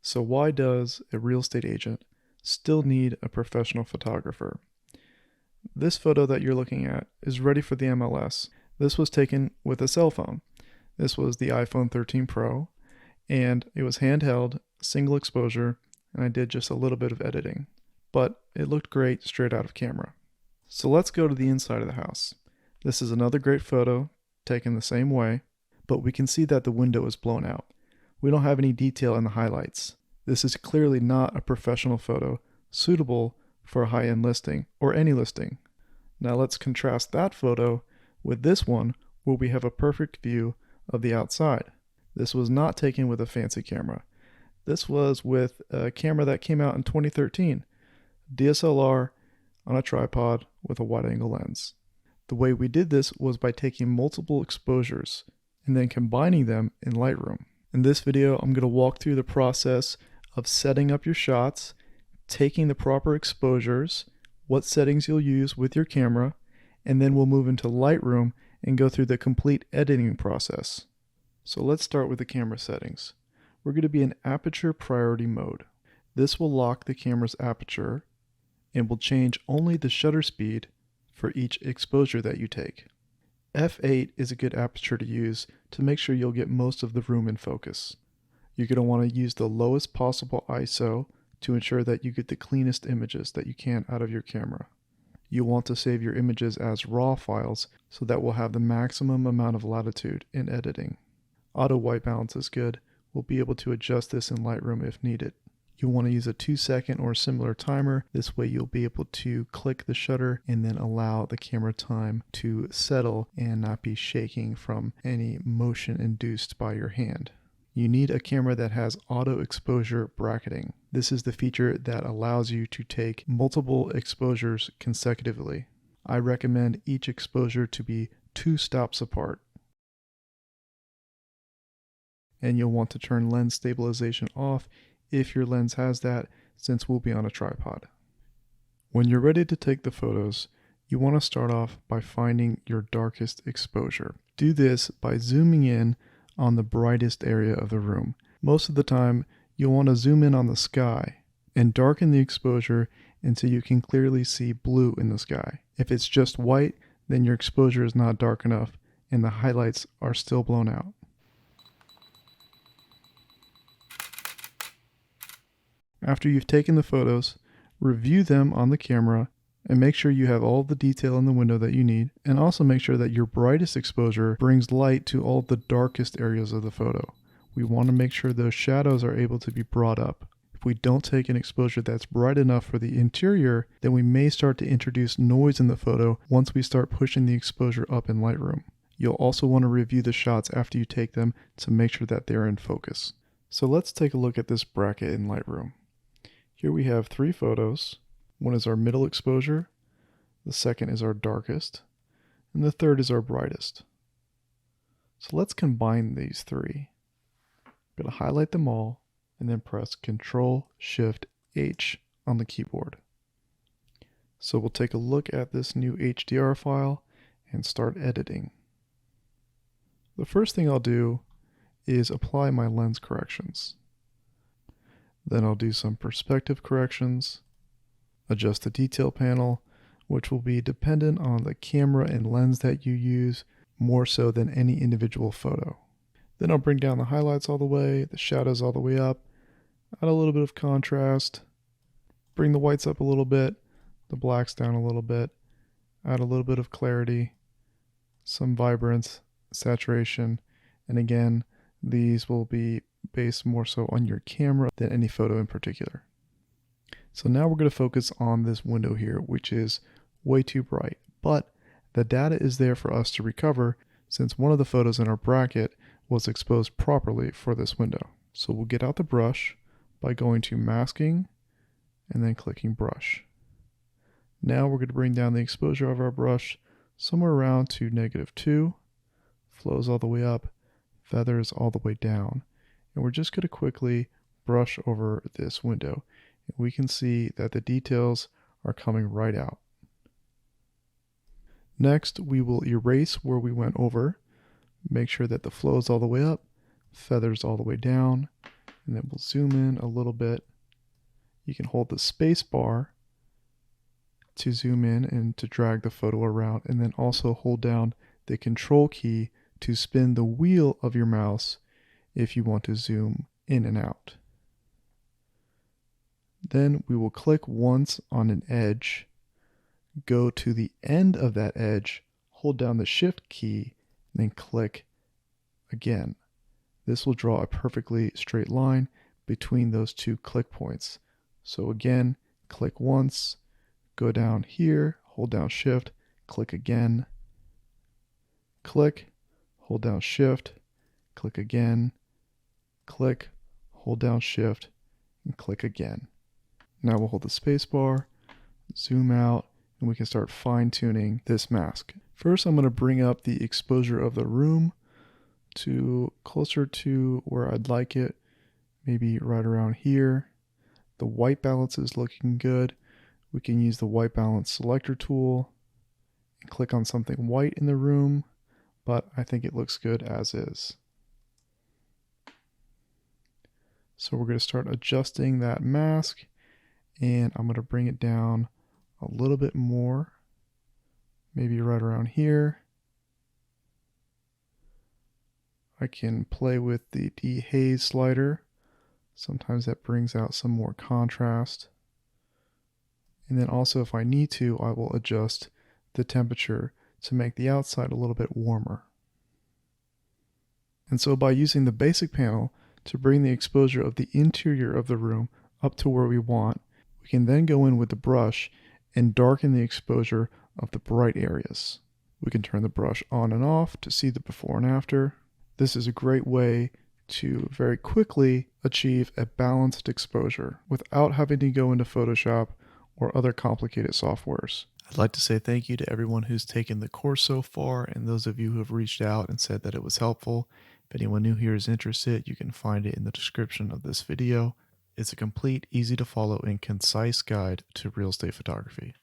So why does a real estate agent still need a professional photographer? This photo that you're looking at is ready for the MLS. This was taken with a cell phone. This was the iPhone 13 Pro, and it was handheld, single exposure, and I did just a little bit of editing. But it looked great straight out of camera. So let's go to the inside of the house. This is another great photo, taken the same way, but we can see that the window is blown out. We don't have any detail in the highlights. This is clearly not a professional photo suitable for a high-end listing or any listing. Now let's contrast that photo with this one where we have a perfect view of the outside. This was not taken with a fancy camera. This was with a camera that came out in 2013, DSLR on a tripod with a wide-angle lens. The way we did this was by taking multiple exposures and then combining them in Lightroom. In this video, I'm going to walk through the process of setting up your shots, taking the proper exposures, what settings you'll use with your camera, and then we'll move into Lightroom and go through the complete editing process. So let's start with the camera settings. We're going to be in aperture priority mode. This will lock the camera's aperture and will change only the shutter speed for each exposure that you take. f8 is a good aperture to use to make sure you'll get most of the room in focus. You're going to want to use the lowest possible ISO to ensure that you get the cleanest images that you can out of your camera. You want to save your images as RAW files so that we'll have the maximum amount of latitude in editing. Auto white balance is good. We'll be able to adjust this in Lightroom if needed. You'll want to use a 2-second or similar timer. This way you'll be able to click the shutter and then allow the camera time to settle and not be shaking from any motion induced by your hand. You need a camera that has auto exposure bracketing. This is the feature that allows you to take multiple exposures consecutively. I recommend each exposure to be 2 stops apart. And you'll want to turn lens stabilization off if your lens has that, since we'll be on a tripod. When you're ready to take the photos, you want to start off by finding your darkest exposure. Do this by zooming in on the brightest area of the room. Most of the time, you'll want to zoom in on the sky and darken the exposure until you can clearly see blue in the sky. If it's just white, then your exposure is not dark enough and the highlights are still blown out. After you've taken the photos, review them on the camera and make sure you have all the detail in the window that you need, and also make sure that your brightest exposure brings light to all the darkest areas of the photo. We want to make sure those shadows are able to be brought up. If we don't take an exposure that's bright enough for the interior, then we may start to introduce noise in the photo once we start pushing the exposure up in Lightroom. You'll also want to review the shots after you take them to make sure that they're in focus. So let's take a look at this bracket in Lightroom. Here we have 3 photos. One is our middle exposure, the second is our darkest, and the third is our brightest. So let's combine these 3. I'm going to highlight them all and then press Ctrl-Shift-H on the keyboard. So we'll take a look at this new HDR file and start editing. The first thing I'll do is apply my lens corrections. Then I'll do some perspective corrections, adjust the detail panel, which will be dependent on the camera and lens that you use more so than any individual photo. Then I'll bring down the highlights all the way, the shadows all the way up, add a little bit of contrast, bring the whites up a little bit, the blacks down a little bit, add a little bit of clarity, some vibrance, saturation, and again, these will be based more so on your camera than any photo in particular. So now we're going to focus on this window here, which is way too bright, but the data is there for us to recover since one of the photos in our bracket was exposed properly for this window. So we'll get out the brush by going to masking and then clicking brush. Now we're going to bring down the exposure of our brush somewhere around to -2, flows all the way up, feathers all the way down. And we're just going to quickly brush over this window. And we can see that the details are coming right out. Next, we will erase where we went over, make sure that the flow is all the way up, feathers all the way down, And then we'll zoom in a little bit. You can hold the space bar to zoom in and to drag the photo around, and then also hold down the control key to spin the wheel of your mouse if you want to zoom in and out. Then we will click once on an edge, go to the end of that edge, hold down the shift key, and then click again. This will draw a perfectly straight line between those two click points. So again, click once, go down here, hold down shift, click again, click, hold down shift, click again, click, hold down shift, and click again. Now we'll hold the space bar, zoom out, and we can start fine-tuning this mask. First, I'm going to bring up the exposure of the room to closer to where I'd like it, maybe right around here. The white balance is looking good. We can use the white balance selector tool and click on something white in the room, but I think it looks good as is. So we're going to start adjusting that mask, and I'm going to bring it down a little bit more, maybe right around here. I can play with the dehaze slider. Sometimes that brings out some more contrast. And then also, if I need to, I will adjust the temperature to make the outside a little bit warmer. And so by using the basic panel to bring the exposure of the interior of the room up to where we want, we can then go in with the brush and darken the exposure of the bright areas. We can turn the brush on and off to see the before and after. This is a great way to very quickly achieve a balanced exposure without having to go into Photoshop or other complicated softwares. I'd like to say thank you to everyone who's taken the course so far, and those of you who have reached out and said that it was helpful. If anyone new here is interested, you can find it in the description of this video. It's a complete, easy to follow, and concise guide to real estate photography.